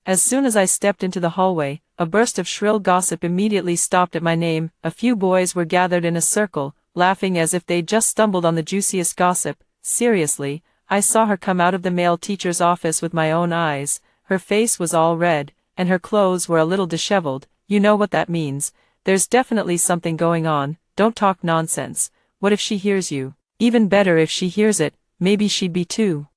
As soon as I stepped into the hallway, a burst of shrill gossip immediately stopped at my name. A few boys were gathered in a circle, laughing as if they'd just stumbled on the juiciest gossip. Seriously, I saw her come out of the male teacher's office with my own eyes. Her face was all red, and her clothes were a little disheveled. You know what that means. There's definitely something going on. Don't talk nonsense. What if she hears you? Even better if she hears it, maybe she'd be too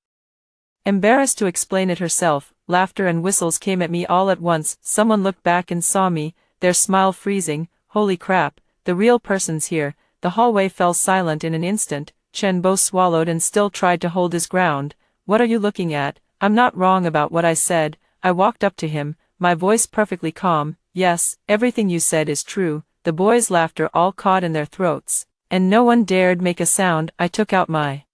embarrassed to explain it herself. Laughter and whistles came at me all at once. Someone looked back and saw me, their smile freezing. Holy crap, the real person's here. The hallway fell silent in an instant. Chen Bo swallowed and still tried to hold his ground. What are you looking at? I'm not wrong about what I said. I walked up to him, my voice perfectly calm. Yes, everything you said is true. The boys' laughter all caught in their throats, and no one dared make a sound. I took out my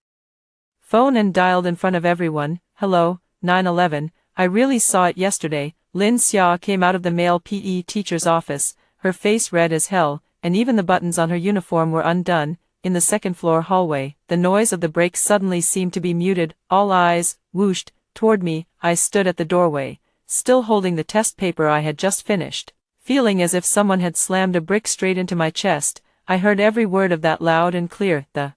phone and dialed in front of everyone. Hello, 911, I really saw it yesterday. Lin Xia came out of the male PE teacher's office, her face red as hell, and even the buttons on her uniform were undone. In the second-floor hallway, the noise of the brakes suddenly seemed to be muted. All eyes whooshed toward me. I stood at the doorway, still holding the test paper I had just finished, feeling as if someone had slammed a brick straight into my chest. I heard every word of that loud and clear. The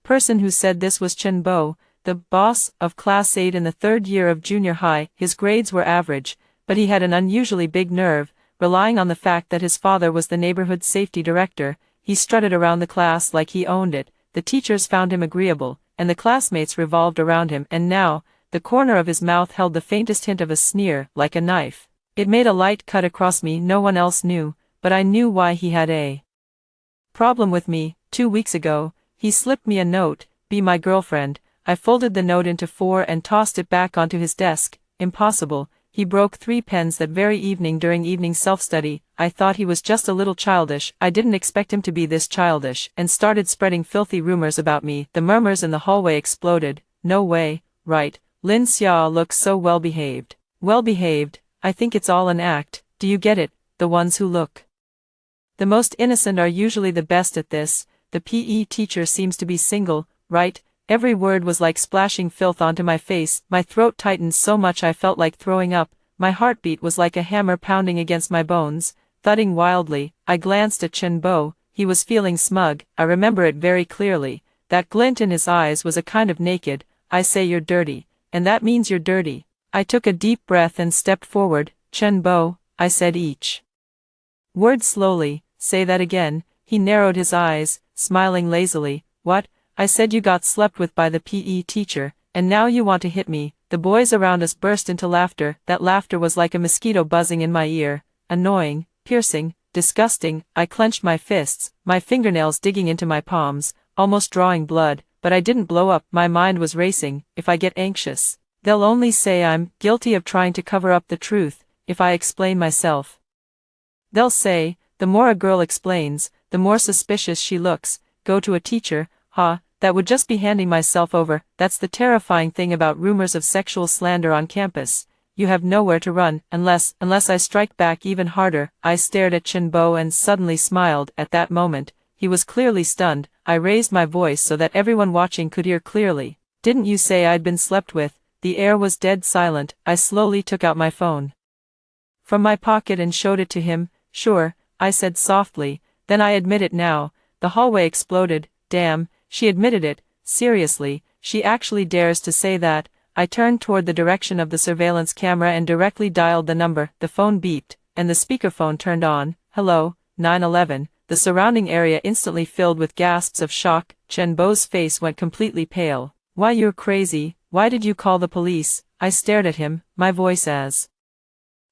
person who said this was Chen Bo, the boss of Class 8 in the third year of junior high. His grades were average, but he had an unusually big nerve. Relying on the fact that his father was the neighborhood safety director, he strutted around the class like he owned it. The teachers found him agreeable, and the classmates revolved around him. And now, the corner of his mouth held the faintest hint of a sneer, like a knife. It made a light cut across me. No one else knew, but I knew why. He had a problem with me. 2 weeks ago, he slipped me a note, "Be my girlfriend." I folded the note into 4 and tossed it back onto his desk. Impossible. He broke 3 pens that very evening during evening self-study. I thought he was just a little childish. I didn't expect him to be this childish, and started spreading filthy rumors about me. The murmurs in the hallway exploded. No way, right? Lin Xia looks so well-behaved. Well-behaved? I think it's all an act. Do you get it? The ones who look the most innocent are usually the best at this. The PE teacher seems to be single, right? Every word was like splashing filth onto my face. My throat tightened so much I felt like throwing up. My heartbeat was like a hammer pounding against my bones, thudding wildly. I glanced at Chen Bo. He was feeling smug. I remember it very clearly. That glint in his eyes was a kind of naked. I say you're dirty, and that means you're dirty. I took a deep breath and stepped forward. Chen Bo, I said each word slowly. Say that again. He narrowed his eyes, smiling lazily. What? I said you got slept with by the PE teacher, and now you want to hit me. The boys around us burst into laughter. That laughter was like a mosquito buzzing in my ear. Annoying, piercing, disgusting. I clenched my fists, my fingernails digging into my palms, almost drawing blood, but I didn't blow up. My mind was racing. If I get anxious, they'll only say I'm guilty of trying to cover up the truth. If I explain myself, they'll say, the more a girl explains, the more suspicious she looks. Go to a teacher, huh? That would just be handing myself over. That's the terrifying thing about rumors of sexual slander on campus. You have nowhere to run, unless I strike back even harder. I stared at Chen Bo and suddenly smiled. At that moment, he was clearly stunned. I raised my voice so that everyone watching could hear clearly. Didn't you say I'd been slept with? The air was dead silent. I slowly took out my phone from my pocket and showed it to him. Sure, I said softly. Then I admit it now. The hallway exploded. Damn, she admitted it. Seriously, she actually dares to say that. I turned toward the direction of the surveillance camera and directly dialed the number. The phone beeped, and the speakerphone turned on. Hello, 911. The surrounding area instantly filled with gasps of shock. Chen Bo's face went completely pale. Why, you're crazy. Why did you call the police? I stared at him, my voice as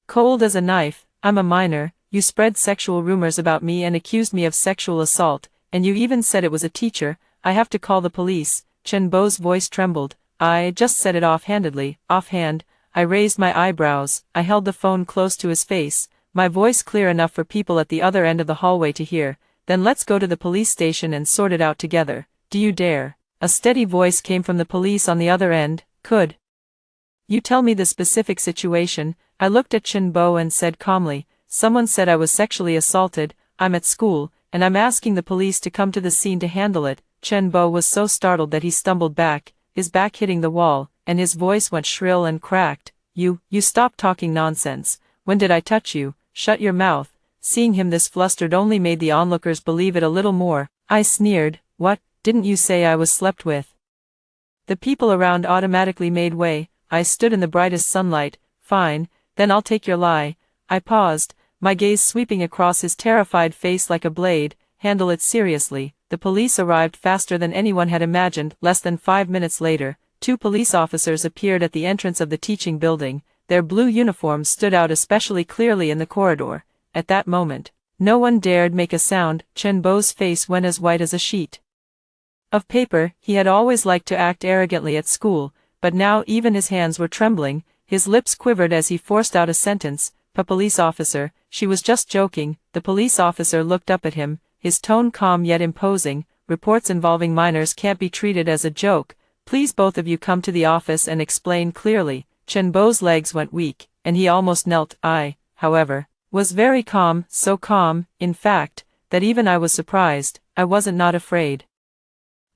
cold as a knife. I'm a minor. You spread sexual rumors about me and accused me of sexual assault, and you even said it was a teacher. I have to call the police. Chen Bo's voice trembled. I just said it offhandedly. Offhand. I raised my eyebrows. I held the phone close to his face, my voice clear enough for people at the other end of the hallway to hear. Then let's go to the police station and sort it out together. Do you dare? A steady voice came from the police on the other end. Could you tell me the specific situation? I looked at Chen Bo and said calmly, someone said I was sexually assaulted. I'm at school, and I'm asking the police to come to the scene to handle it. Chen Bo was so startled that he stumbled back, his back hitting the wall, and his voice went shrill and cracked. You stop talking nonsense. When did I touch you? Shut your mouth." Seeing him this flustered only made the onlookers believe it a little more. I sneered. "What, didn't you say I was slept with?" The people around automatically made way. I stood in the brightest sunlight. "Fine, then I'll take your lie." I paused, my gaze sweeping across his terrified face like a blade. "Handle it seriously." The police arrived faster than anyone had imagined. Less than 5 minutes later, 2 police officers appeared at the entrance of the teaching building. Their blue uniforms stood out especially clearly in the corridor. At that moment, no one dared make a sound. Chen Bo's face went as white as a sheet of paper. He had always liked to act arrogantly at school, but now even his hands were trembling. His lips quivered as he forced out a sentence. "Police officer, she was just joking." The police officer looked up at him, his tone calm yet imposing. "Reports involving minors can't be treated as a joke. Please both of you come to the office and explain clearly." Chen Bo's legs went weak, and he almost knelt. I, however, was very calm, so calm, in fact, that even I was surprised. I wasn't not afraid.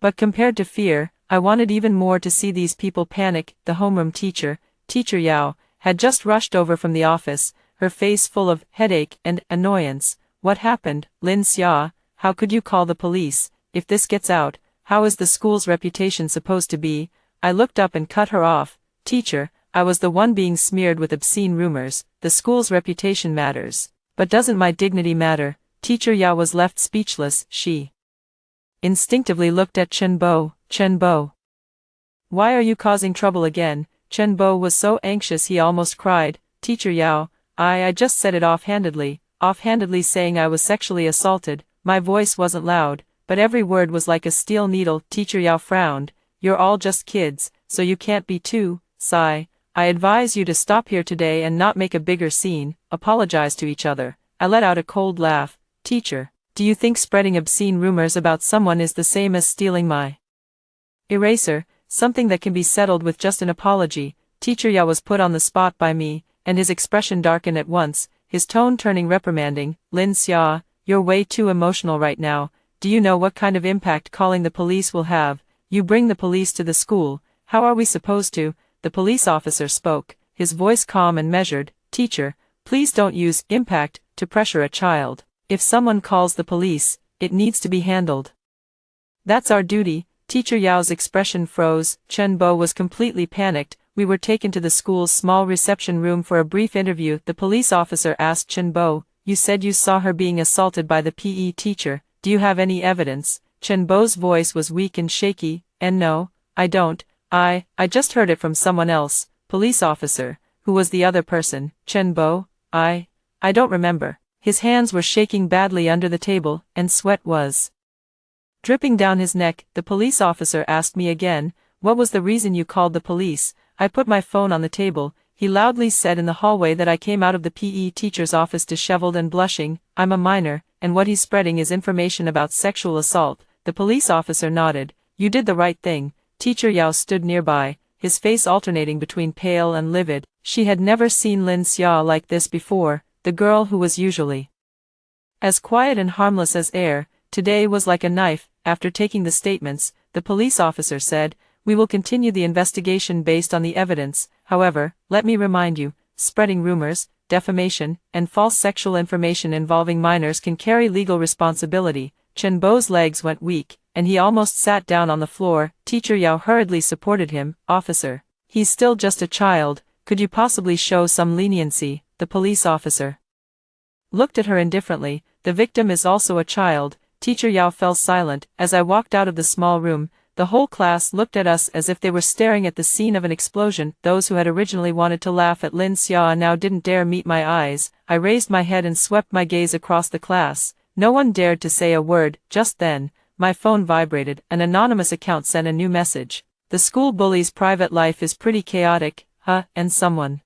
But compared to fear, I wanted even more to see these people panic. The homeroom teacher, Teacher Yao, had just rushed over from the office, her face full of headache and annoyance. "What happened, Lin Xia? How could you call the police? If this gets out, how is the school's reputation supposed to be?" I looked up and cut her off. "Teacher, I was the one being smeared with obscene rumors. The school's reputation matters. But doesn't my dignity matter?" Teacher Yao was left speechless. She instinctively looked at Chen Bo. "Chen Bo, why are you causing trouble again?" Chen Bo was so anxious he almost cried. "Teacher Yao, I just said it offhandedly saying I was sexually assaulted." My voice wasn't loud, but every word was like a steel needle. Teacher Yao frowned. "You're all just kids, so you can't be too. Sigh. I advise you to stop here today and not make a bigger scene. Apologize to each other." I let out a cold laugh. "Teacher, do you think spreading obscene rumors about someone is the same as stealing my eraser, something that can be settled with just an apology?" Teacher Yao was put on the spot by me, and his expression darkened at once, his tone turning reprimanding. "Lin Xia, you're way too emotional right now. Do you know what kind of impact calling the police will have? You bring the police to the school. How are we supposed to?" The police officer spoke, his voice calm and measured. "Teacher, please don't use impact to pressure a child. If someone calls the police, it needs to be handled. That's our duty." Teacher Yao's expression froze. Chen Bo was completely panicked. We were taken to the school's small reception room for a brief interview. The police officer asked Chen Bo, "You said you saw her being assaulted by the PE teacher. Do you have any evidence?" Chen Bo's voice was weak and shaky. "And no, I don't. I just heard it from someone else." "Police officer, who was the other person?" "Chen Bo, I don't remember." His hands were shaking badly under the table, and sweat was dripping down his neck. The police officer asked me again, "What was the reason you called the police?" I put my phone on the table. He loudly said in the hallway that I came out of the PE teacher's office disheveled and blushing. "I'm a minor, and what he's spreading is information about sexual assault." The police officer nodded. "You did the right thing." Teacher Yao stood nearby, his face alternating between pale and livid. She had never seen Lin Xia like this before. The girl who was usually as quiet and harmless as air, today was like a knife. After taking the statements, the police officer said, "We will continue the investigation based on the evidence. However, let me remind you, spreading rumors, defamation, and false sexual information involving minors can carry legal responsibility." Chen Bo's legs went weak, and he almost sat down on the floor. Teacher Yao hurriedly supported him. "Officer, he's still just a child. Could you possibly show some leniency?" The police officer looked at her indifferently. "The victim is also a child." Teacher Yao fell silent. As I walked out of the small room, the whole class looked at us as if they were staring at the scene of an explosion. Those who had originally wanted to laugh at Lin Xia now didn't dare meet my eyes. I raised my head and swept my gaze across the class. No one dared to say a word. Just then, my phone vibrated. An anonymous account sent a new message. "The school bully's private life is pretty chaotic, huh? And someone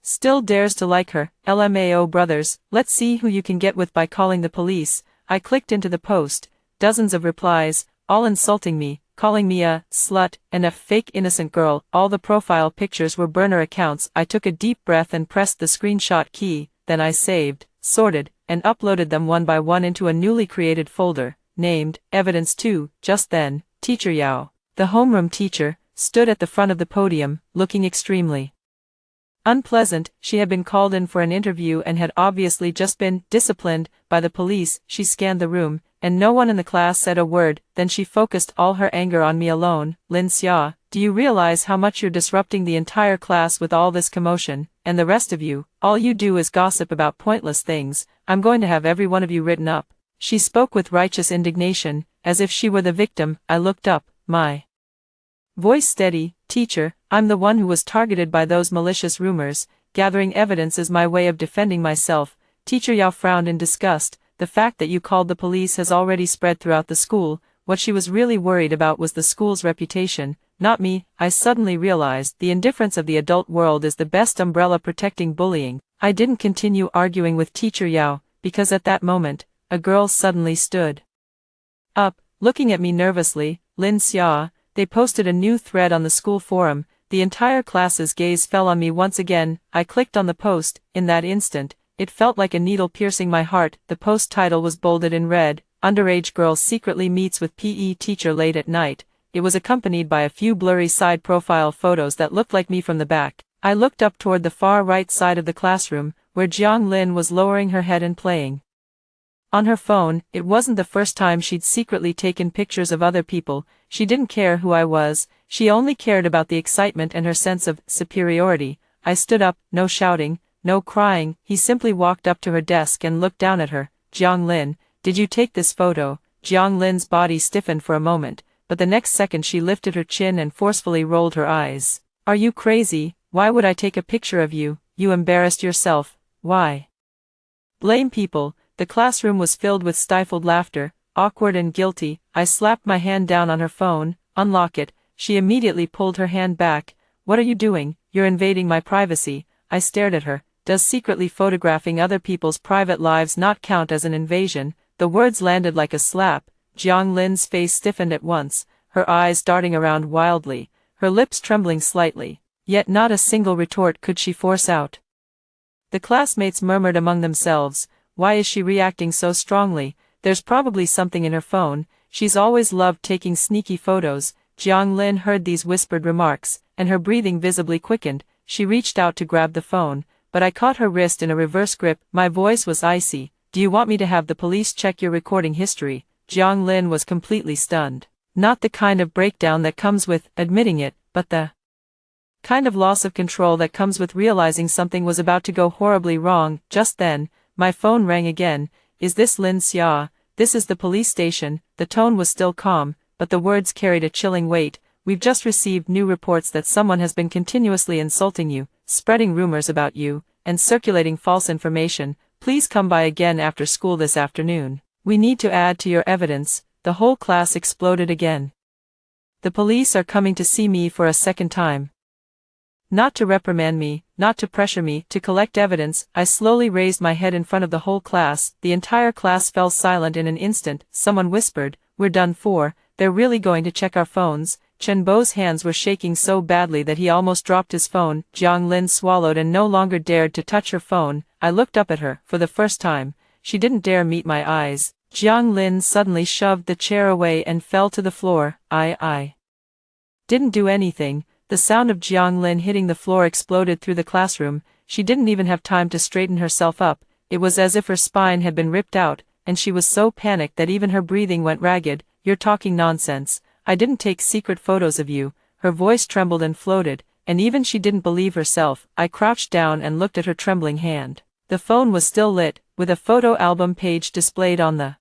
still dares to like her. LMAO brothers, let's see who you can get with by calling the police." I clicked into the post. Dozens of replies, all insulting me, calling me a slut and a fake innocent girl. All the profile pictures were burner accounts. I took a deep breath and pressed the screenshot key. Then I saved, sorted, and uploaded them one by one into a newly created folder, named Evidence 2. Just then, Teacher Yao, the homeroom teacher, stood at the front of the podium, looking extremely Unpleasant, she had been called in for an interview and had obviously just been disciplined by the police. She scanned the room, and no one in the class said a word. Then she focused all her anger on me alone. Lin Xia, do you realize how much you're disrupting the entire class with all this commotion? And the rest of you, all you do is gossip about pointless things. I'm going to have every one of you written up. She spoke with righteous indignation, as if she were the victim. I looked up, my voice steady. Teacher, I'm the one who was targeted by those malicious rumors. Gathering evidence is my way of defending myself. Teacher Yao frowned in disgust. The fact that you called the police has already spread throughout the school. What she was really worried about was the school's reputation, not me. I suddenly realized the indifference of the adult world is the best umbrella protecting bullying. I didn't continue arguing with Teacher Yao, because at that moment, a girl suddenly stood up, looking at me nervously. Lin Xia. They posted a new thread on the school forum. The entire class's gaze fell on me once again. I clicked on the post. In that instant, it felt like a needle piercing my heart. The post title was bolded in red, "Underage Girl Secretly Meets with PE Teacher Late at Night." It was accompanied by a few blurry side profile photos that looked like me from the back. I looked up toward the far right side of the classroom, where Jiang Lin was lowering her head and playing on her phone. It wasn't the first time she'd secretly taken pictures of other people. She didn't care who I was, she only cared about the excitement and her sense of superiority. I stood up, no shouting, no crying. He simply walked up to her desk and looked down at her. Jiang Lin, did you take this photo? Jiang Lin's body stiffened for a moment, but the next second she lifted her chin and forcefully rolled her eyes. Are you crazy? Why would I take a picture of you? You embarrassed yourself. Why blame people? The classroom was filled with stifled laughter. Awkward and guilty, I slapped my hand down on her phone. Unlock it. She immediately pulled her hand back. What are you doing? You're invading my privacy. I stared at her. Does secretly photographing other people's private lives not count as an invasion? The words landed like a slap. Jiang Lin's face stiffened at once, her eyes darting around wildly, her lips trembling slightly. Yet not a single retort could she force out. The classmates murmured among themselves, why is she reacting so strongly? There's probably something in her phone. She's always loved taking sneaky photos. Jiang Lin heard these whispered remarks, and her breathing visibly quickened. She reached out to grab the phone, but I caught her wrist in a reverse grip. My voice was icy. Do you want me to have the police check your recording history? Jiang Lin was completely stunned. Not the kind of breakdown that comes with admitting it, but the kind of loss of control that comes with realizing something was about to go horribly wrong. Just then, my phone rang again. Is this Lin Xia? This is the police station. The tone was still calm, but the words carried a chilling weight. We've just received new reports that someone has been continuously insulting you, spreading rumors about you, and circulating false information. Please come by again after school this afternoon. We need to add to your evidence. The whole class exploded again. The police are coming to see me for a second time. Not to reprimand me, not to pressure me, to collect evidence. I slowly raised my head in front of the whole class. The entire class fell silent in an instant. Someone whispered, we're done for. They're really going to check our phones. Chen Bo's hands were shaking so badly that he almost dropped his phone. Jiang Lin swallowed and no longer dared to touch her phone. I looked up at her, for the first time. She didn't dare meet my eyes. Jiang Lin suddenly shoved the chair away and fell to the floor. I didn't do anything. The sound of Jiang Lin hitting the floor exploded through the classroom. She didn't even have time to straighten herself up. It was as if her spine had been ripped out, and she was so panicked that even her breathing went ragged. You're talking nonsense. I didn't take secret photos of you. Her voice trembled and floated, and even she didn't believe herself. I crouched down and looked at her trembling hand. The phone was still lit, with a photo album page displayed on the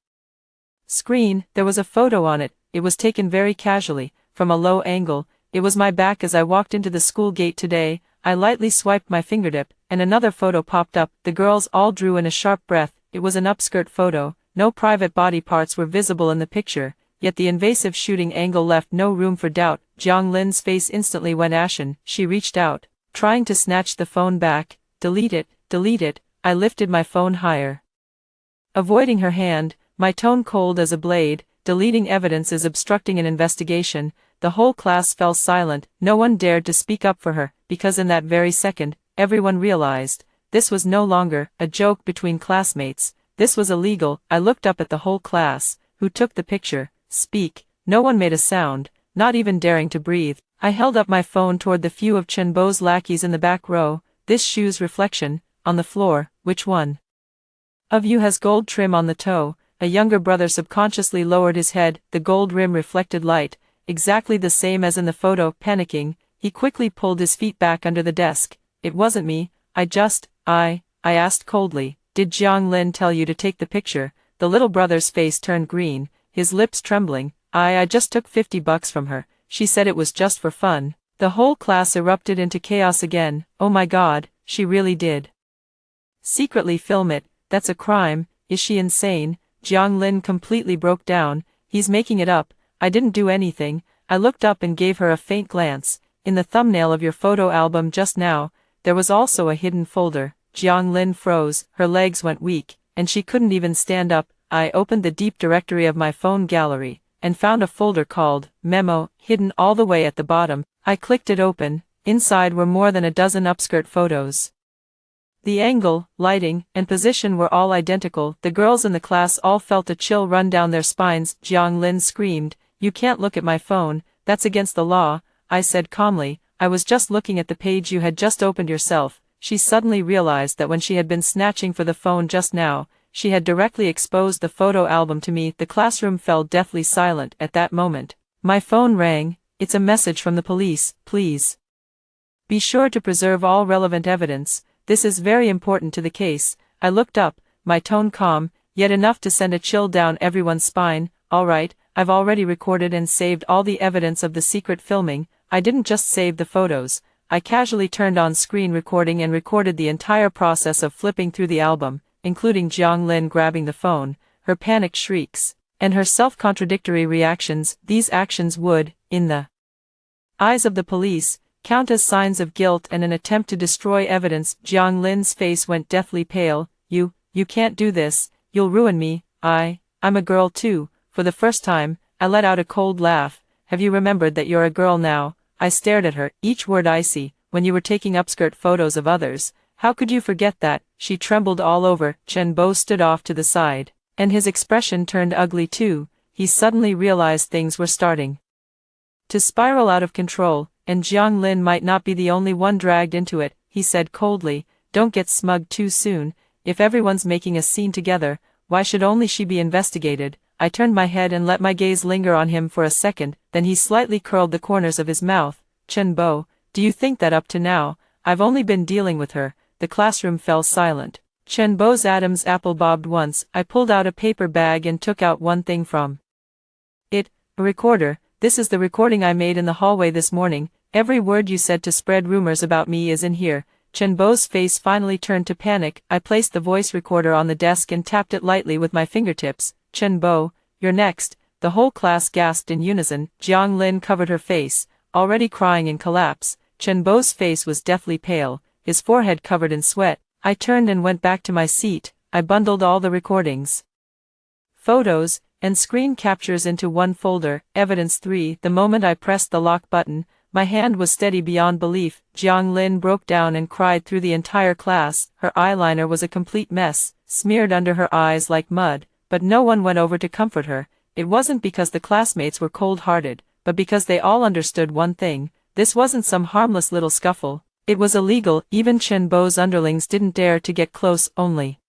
screen. There was a photo on it. It was taken very casually, from a low angle. It was my back as I walked into the school gate today. I lightly swiped my fingertip, and another photo popped up. The girls all drew in a sharp breath. It was an upskirt photo. No private body parts were visible in the picture, yet the invasive shooting angle left no room for doubt. Jiang Lin's face instantly went ashen. She reached out, trying to snatch the phone back. Delete it, delete it. I lifted my phone higher, avoiding her hand, my tone cold as a blade. Deleting evidence is obstructing an investigation. The whole class fell silent. No one dared to speak up for her, because in that very second, everyone realized, this was no longer a joke between classmates. This was illegal. I looked up at the whole class. Who took the picture? Speak. No one made a sound, not even daring to breathe. I held up my phone toward the few of Chen Bo's lackeys in the back row. this shoe's reflection, on the floor, which one of you has gold trim on the toe? A younger brother subconsciously lowered his head, the gold rim reflected light, exactly the same as in the photo. Panicking, he quickly pulled his feet back under the desk. It wasn't me, I asked coldly, did Jiang Lin tell you to take the picture? The little brother's face turned green, his lips trembling. I just took $50 from her, she said it was just for fun. The whole class erupted into chaos again. Oh my god, she really did secretly film it, that's a crime, is she insane? Jiang Lin completely broke down, he's making it up, I didn't do anything. I looked up and gave her a faint glance. In the thumbnail of your photo album just now, there was also a hidden folder. Jiang Lin froze, her legs went weak, and she couldn't even stand up. I opened the deep directory of my phone gallery, and found a folder called Memo, hidden all the way at the bottom. I clicked it open. Inside were more than a dozen upskirt photos. The angle, lighting, and position were all identical. The girls in the class all felt a chill run down their spines. Jiang Lin screamed, "You can't look at my phone, that's against the law," I said calmly. "I was just looking at the page you had just opened yourself." She suddenly realized that when she had been snatching for the phone just now, she had directly exposed the photo album to me. The classroom fell deathly silent at that moment. My phone rang. "It's a message from the police, please be sure to preserve all relevant evidence. This is very important to the case." I looked up, my tone calm, yet enough to send a chill down everyone's spine. "All right, I've already recorded and saved all the evidence of the secret filming." I didn't just save the photos, I casually turned on screen recording and recorded the entire process of flipping through the album, including Jiang Lin grabbing the phone, her panicked shrieks, and her self-contradictory reactions. These actions would, in the eyes of the police, count as signs of guilt and an attempt to destroy evidence. Jiang Lin's face went deathly pale. You can't do this, you'll ruin me." I'm a girl too." For the first time, I let out a cold laugh. "Have you remembered that you're a girl now?" I stared at her, each word icy. "When you were taking upskirt photos of others, how could you forget that?" She trembled all over. Chen Bo stood off to the side, and his expression turned ugly too. He suddenly realized things were starting to spiral out of control, and Jiang Lin might not be the only one dragged into it. He said coldly, "Don't get smug too soon. If everyone's making a scene together, why should only she be investigated?" I turned my head and let my gaze linger on him for a second, then he slightly curled the corners of his mouth. "Chen Bo, do you think that up to now, I've only been dealing with her?" The classroom fell silent. Chen Bo's Adam's apple bobbed once. I pulled out a paper bag and took out one thing from it. "A recorder. This is the recording I made in the hallway this morning. Every word you said to spread rumors about me is in here." Chen Bo's face finally turned to panic. I placed the voice recorder on the desk and tapped it lightly with my fingertips. "Chen Bo, you're next." The whole class gasped in unison. Jiang Lin covered her face, already crying in collapse. Chen Bo's face was deathly pale, his forehead covered in sweat. I turned and went back to my seat. I bundled all the recordings, photos, and screen captures into one folder. Evidence 3. The moment I pressed the lock button, my hand was steady beyond belief. Jiang Lin broke down and cried through the entire class. Her eyeliner was a complete mess, smeared under her eyes like mud, but no one went over to comfort her. It wasn't because the classmates were cold-hearted, but because they all understood one thing: this wasn't some harmless little scuffle. It was illegal. Even Chen Bo's underlings didn't dare to get close. Only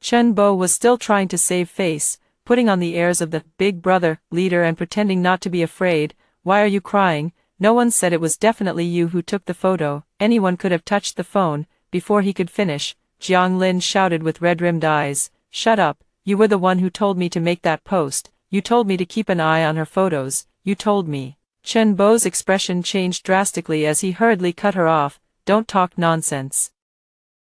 Chen Bo was still trying to save face, putting on the airs of the big brother leader and pretending not to be afraid. "Why are you crying? No one said it was definitely you who took the photo. Anyone could have touched the phone." Before he could finish, Jiang Lin shouted with red-rimmed eyes, "Shut up. You were the one who told me to make that post. You told me to keep an eye on her photos. You told me." Chen Bo's expression changed drastically as he hurriedly cut her off. "Don't talk nonsense.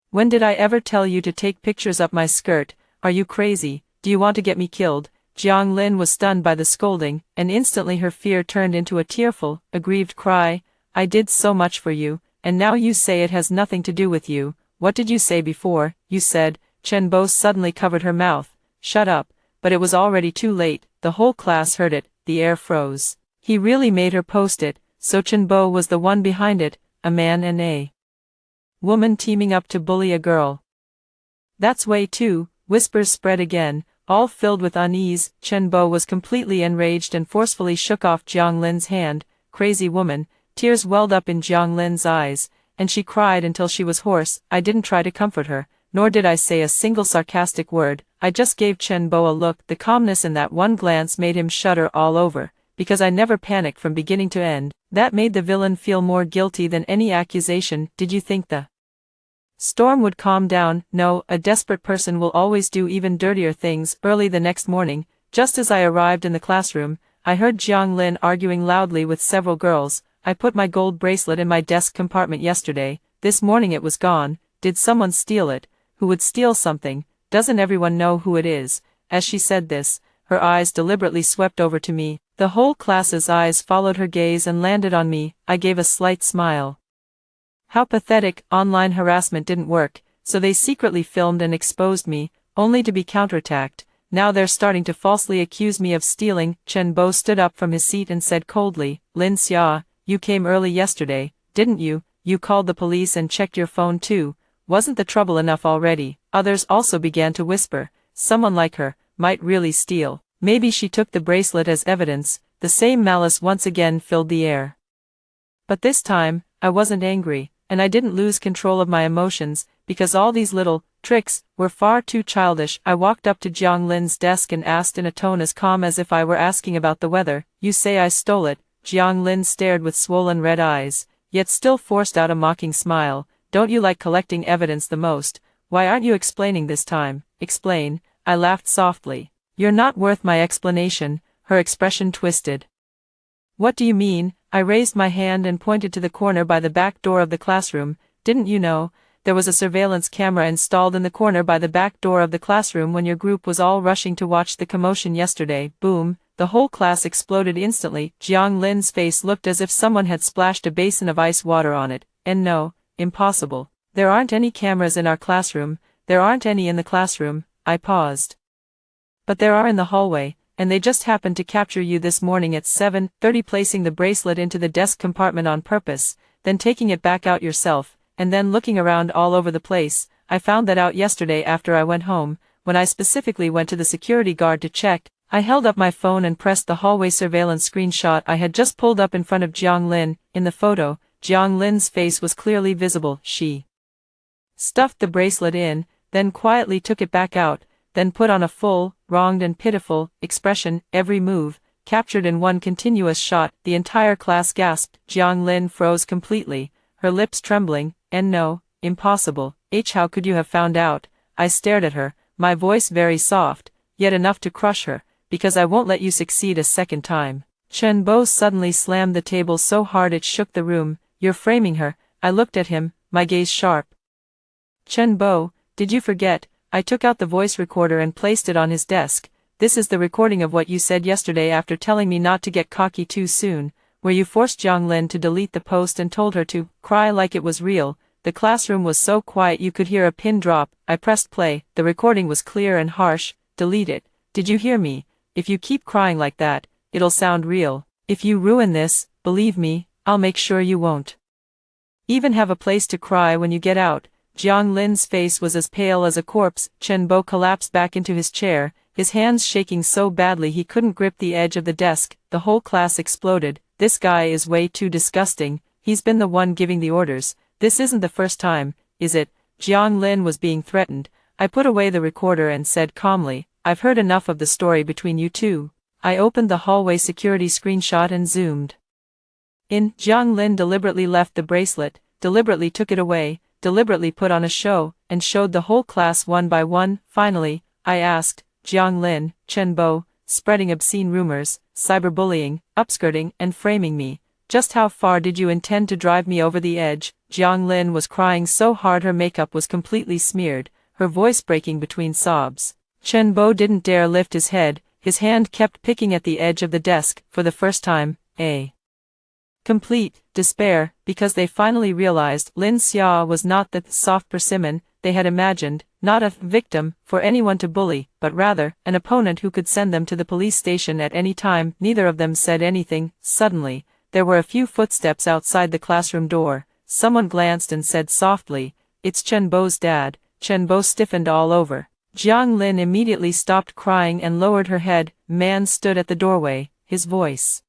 When did I ever tell you to take pictures up my skirt? Are you crazy? Do you want to get me killed?" Jiang Lin was stunned by the scolding, and instantly her fear turned into a tearful, aggrieved cry. "I did so much for you, and now you say it has nothing to do with you. What did you say before?" "You said..." Chen Bo suddenly covered her mouth. "Shut up." But it was already too late. The whole class heard it. The air froze. He really made her post it, so Chen Bo was the one behind it, a man and a woman teaming up to bully a girl. "That's way too." Whispers spread again, all filled with unease. Chen Bo was completely enraged and forcefully shook off Jiang Lin's hand. "Crazy woman." Tears welled up in Jiang Lin's eyes, and she cried until she was hoarse. I didn't try to comfort her, nor did I say a single sarcastic word. I just gave Chen Bo a look. The calmness in that one glance made him shudder all over, because I never panicked from beginning to end. That made the villain feel more guilty than any accusation. Did you think the storm would calm down? No, a desperate person will always do even dirtier things. Early the next morning, just as I arrived in the classroom, I heard Jiang Lin arguing loudly with several girls. I put my gold bracelet in my desk compartment yesterday. This morning it was gone. Did someone steal it? Who would steal something? Doesn't everyone know who it is? As she said this, her eyes deliberately swept over to me. The whole class's eyes followed her gaze and landed on me. I gave a slight smile. How pathetic. Online harassment didn't work, so they secretly filmed and exposed me, only to be counterattacked. Now they're starting to falsely accuse me of stealing. Chen Bo stood up from his seat and said coldly, Lin Xia, you came early yesterday, didn't you? You called the police and checked your phone too. Wasn't the trouble enough already? Others also began to whisper, someone like her might really steal. Maybe she took the bracelet as evidence. The same malice once again filled the air. But this time, I wasn't angry, and I didn't lose control of my emotions, because all these little tricks were far too childish. I walked up to Jiang Lin's desk and asked in a tone as calm as if I were asking about the weather, you say I stole it? Jiang Lin stared with swollen red eyes, yet still forced out a mocking smile. Don't you like collecting evidence the most? Why aren't you explaining this time? Explain. I laughed softly. You're not worth my explanation. Her expression twisted. What do you mean? I raised my hand and pointed to the corner by the back door of the classroom. Didn't you know? There was a surveillance camera installed in the corner by the back door of the classroom when your group was all rushing to watch the commotion yesterday. Boom. The whole class exploded instantly. Jiang Lin's face looked as if someone had splashed a basin of ice water on it. And no, impossible. There aren't any cameras in our classroom. There aren't any in the classroom. I paused. But there are in the hallway, and they just happened to capture you this morning at 7:30, placing the bracelet into the desk compartment on purpose, then taking it back out yourself, and then looking around all over the place. I found that out yesterday after I went home, when I specifically went to the security guard to check. I held up my phone and pressed the hallway surveillance screenshot I had just pulled up in front of Jiang Lin. In the photo, Jiang Lin's face was clearly visible. She stuffed the bracelet in, then quietly took it back out, then put on a full, wronged and pitiful expression. Every move, captured in one continuous shot. The entire class gasped. Jiang Lin froze completely, her lips trembling. And no, impossible. How could you have found out? I stared at her, my voice very soft, yet enough to crush her, because I won't let you succeed a second time. Chen Bo suddenly slammed the table so hard it shook the room. You're framing her. I looked at him, my gaze sharp. Chen Bo, did you forget? I took out the voice recorder and placed it on his desk. This is the recording of what you said yesterday after telling me not to get cocky too soon, where you forced Jiang Lin to delete the post and told her to cry like it was real. The classroom was so quiet you could hear a pin drop. I pressed play. The recording was clear and harsh. Delete it. Did you hear me? If you keep crying like that, it'll sound real. If you ruin this, believe me, I'll make sure you won't even have a place to cry when you get out. Jiang Lin's face was as pale as a corpse. Chen Bo collapsed back into his chair, his hands shaking so badly he couldn't grip the edge of the desk. The whole class exploded. This guy is way too disgusting. He's been the one giving the orders. This isn't the first time, is it? Jiang Lin was being threatened. I put away the recorder and said calmly, I've heard enough of the story between you two. I opened the hallway security screenshot and zoomed in. Jiang Lin deliberately left the bracelet, deliberately took it away, deliberately put on a show, and showed the whole class one by one. Finally, I asked, Jiang Lin, Chen Bo, spreading obscene rumors, cyberbullying, upskirting, and framing me. Just how far did you intend to drive me over the edge? Jiang Lin was crying so hard her makeup was completely smeared, her voice breaking between sobs. Chen Bo didn't dare lift his head, his hand kept picking at the edge of the desk. For the first time, a complete despair, because they finally realized Lin Xia was not the soft persimmon they had imagined, not a victim for anyone to bully, but rather an opponent who could send them to the police station at any time. Neither of them said anything. Suddenly, there were a few footsteps outside the classroom door. Someone glanced and said softly, It's Chen Bo's dad. Chen Bo stiffened all over. Jiang Lin immediately stopped crying and lowered her head. Man stood at the doorway, his voice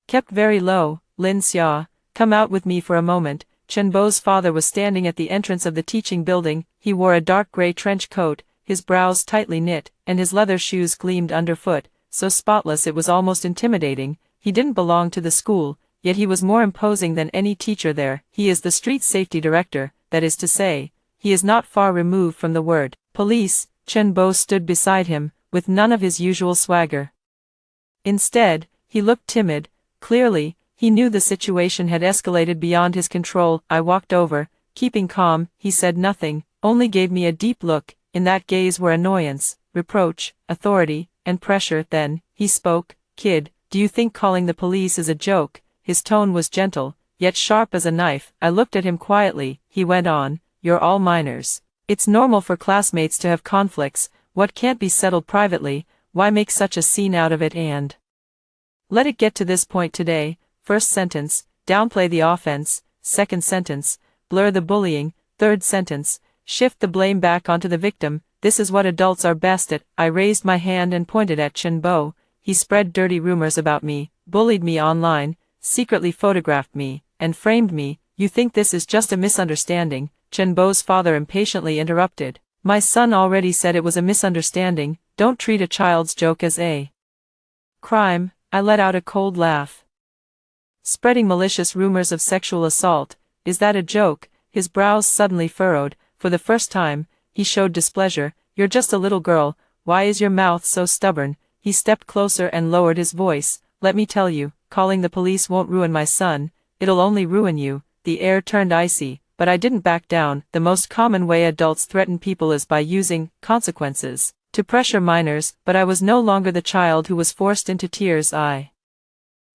kept very low. Lin Xia, come out with me for a moment. Chenbo's father was standing at the entrance of the teaching building. He wore a dark gray trench coat, his brows tightly knit, and his leather shoes gleamed underfoot, so spotless it was almost intimidating. He didn't belong to the school, yet he was more imposing than any teacher there. He is the street safety director, that is to say, he is not far removed from the word police. Chenbo stood beside him, with none of his usual swagger. Instead, he looked timid. Clearly, he knew the situation had escalated beyond his control. I walked over. Keeping calm, he said nothing, only gave me a deep look. In that gaze were annoyance, reproach, authority, and pressure. Then, he spoke. "Kid, do you think calling the police is a joke?" His tone was gentle, yet sharp as a knife. I looked at him quietly. He went on, "You're all minors. It's normal for classmates to have conflicts. What can't be settled privately, why make such a scene out of it and let it get to this point today?" First sentence, downplay the offense. Second sentence, blur the bullying. Third sentence, shift the blame back onto the victim. This is what adults are best at. I raised my hand and pointed at Chenbo. He spread dirty rumors about me, bullied me online, secretly photographed me, and framed me. You think this is just a misunderstanding? Chenbo's father impatiently interrupted. My son already said it was a misunderstanding. Don't treat a child's joke as a crime. I let out a cold laugh. Spreading malicious rumors of sexual assault, is that a joke? His brows suddenly furrowed. For the first time, he showed displeasure. You're just a little girl, why is your mouth so stubborn? He stepped closer and lowered his voice. Let me tell you, calling the police won't ruin my son, it'll only ruin you. The air turned icy, but I didn't back down. The most common way adults threaten people is by using consequences to pressure minors, but I was no longer the child who was forced into tears. I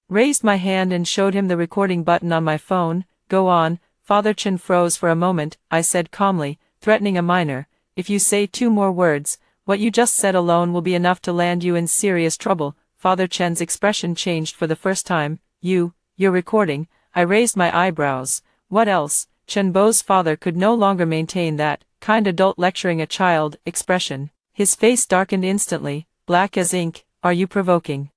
raised my hand and showed him the recording button on my phone. Go on. Father Chen froze for a moment. I said calmly, threatening a minor, if you say 2 more words, what you just said alone will be enough to land you in serious trouble. Father Chen's expression changed for the first time. You're recording. I raised my eyebrows. What else? Chenbo's father could no longer maintain that kind adult lecturing a child expression. His face darkened instantly, black as ink. Are you provoking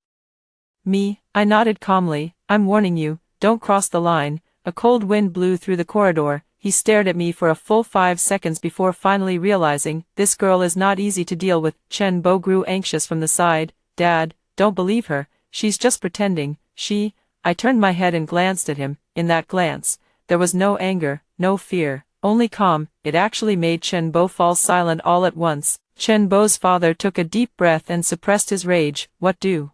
me? I nodded calmly. I'm warning you, don't cross the line. A cold wind blew through the corridor. He stared at me for a full 5 seconds before finally realizing, this girl is not easy to deal with. Chenbo grew anxious from the side. Dad, don't believe her, she's just pretending. I turned my head and glanced at him. In that glance, there was no anger, no fear, only calm. It actually made Chenbo fall silent all at once. Chenbo's father took a deep breath and suppressed his rage. What do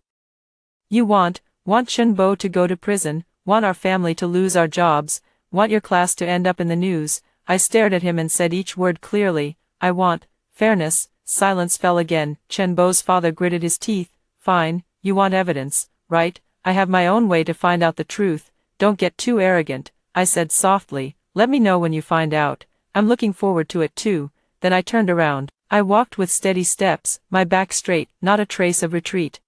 you want? Want Chenbo to go to prison? Want our family to lose our jobs? Want your class to end up in the news? I stared at him and said each word clearly. I want fairness. Silence fell again. Chenbo's father gritted his teeth. Fine, you want evidence, right? I have my own way to find out the truth. Don't get too arrogant, I said softly. Let me know when you find out. I'm looking forward to it too. Then I turned around. I walked with steady steps, my back straight, not a trace of retreat.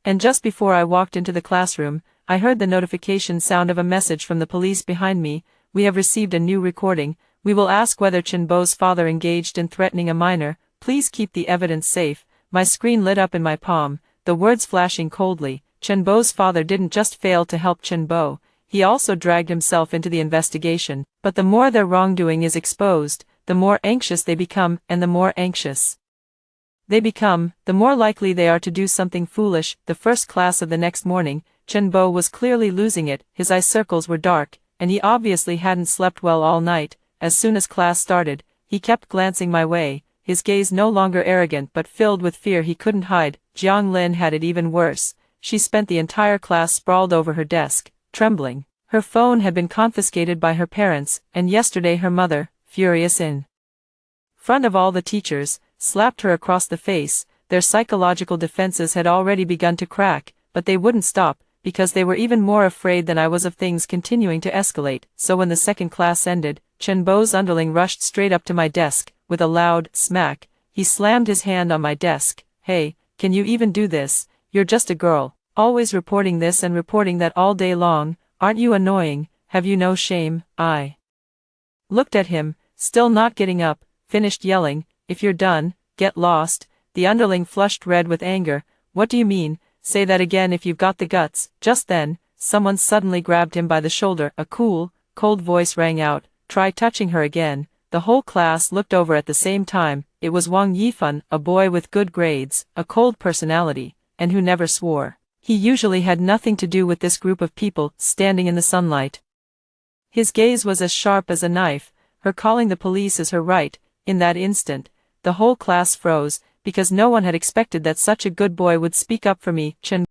And just before I walked into the classroom, I heard the notification sound of a message from the police behind me. We have received a new recording. We will ask whether Chenbo's father engaged in threatening a minor. Please keep the evidence safe. My screen lit up in my palm, the words flashing coldly. Chenbo's father didn't just fail to help Chenbo, he also dragged himself into the investigation. But the more their wrongdoing is exposed, the more anxious they become, and the more anxious they become, the more likely they are to do something foolish. The first class of the next morning, Chenbo was clearly losing it. His eye circles were dark, and he obviously hadn't slept well all night. As soon as class started, he kept glancing my way, his gaze no longer arrogant but filled with fear he couldn't hide. Jiang Lin had it even worse. She spent the entire class sprawled over her desk, trembling. Her phone had been confiscated by her parents, and yesterday her mother, furious in front of all the teachers, slapped her across the face. Their psychological defenses had already begun to crack, but they wouldn't stop, because they were even more afraid than I was of things continuing to escalate. So when the second class ended, Chenbo's underling rushed straight up to my desk. With a loud smack, he slammed his hand on my desk. Hey, can you even do this? You're just a girl, always reporting this and reporting that all day long. Aren't you annoying? Have you no shame? I looked at him, still not getting up, finished yelling, if you're done, get lost. The underling flushed red with anger. What do you mean? Say that again if you've got the guts. Just then, someone suddenly grabbed him by the shoulder. A cool, cold voice rang out, "Try touching her again." The whole class looked over at the same time. It was Wang Yifan, a boy with good grades, a cold personality, and who never swore. He usually had nothing to do with this group of people standing in the sunlight. His gaze was as sharp as a knife. Her calling the police is her right. In that instant, the whole class froze, because no one had expected that such a good boy would speak up for me. Chen